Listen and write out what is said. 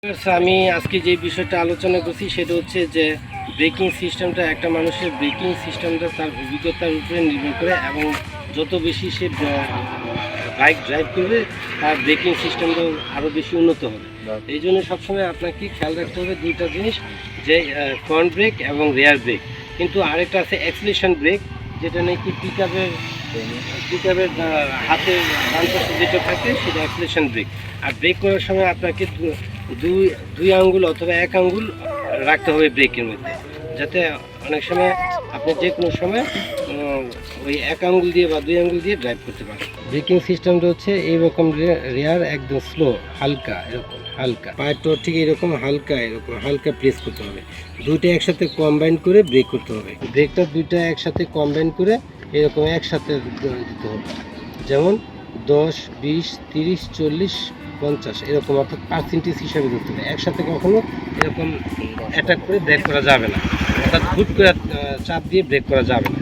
আমি আজকে যে বিষয়টা আলোচনা করছি সেটা হচ্ছে যে ব্রেকিং সিস্টেমটা একটা মানুষের ব্রেকিং সিস্টেমটা তার অভিজ্ঞতার উপরে নির্ভর করে এবং যত বেশি সে বাইক ড্রাইভ করবে তার ব্রেকিং সিস্টেমটাও আরও বেশি উন্নত হবে। এই জন্য সবসময় আপনাকে খেয়াল রাখতে হবে দুইটা জিনিস, যে ফ্রন্ট ব্রেক এবং রেয়ার ব্রেক। কিন্তু আরেকটা আছে অ্যাক্সিলারেশন ব্রেক, যেটা নাকি পিকআপের হাতের ডান পাশে যেটা থাকে সেটা অ্যাক্সিলারেশন ব্রেক। আর ব্রেক করার সময় আপনাকে দুই আঙ্গুল অথবা এক আঙ্গুল রাখতে হবে ব্রেকের মধ্যে, যাতে অনেক সময় আপনি যে কোনো সময় ওই এক আঙ্গুল দিয়ে বা দুই আঙ্গুল দিয়ে ড্রাইভ করতে পারেন। ব্রেকিং সিস্টেমটা হচ্ছে এইরকম, রেয়ার একদম স্লো, হালকা, এরকম হালকা পায়ের টোর ঠিক এরকম হালকা প্রেস করতে হবে। দুইটা একসাথে কম্বাইন করে ব্রেক করতে হবে। ব্রেকটা দুইটা একসাথে কম্বাইন করে এরকম একসাথে দিতে হবে, যেমন 10, 20, 30, 40, 50 এরকম, অর্থাৎ পার্সেন্টেজ হিসাবে ধরতে হবে। একসাথে কখনো এরকম অ্যাটাক করে ব্রেক করা যাবে না, অর্থাৎ হুট করে চাপ দিয়ে ব্রেক করা যাবে না।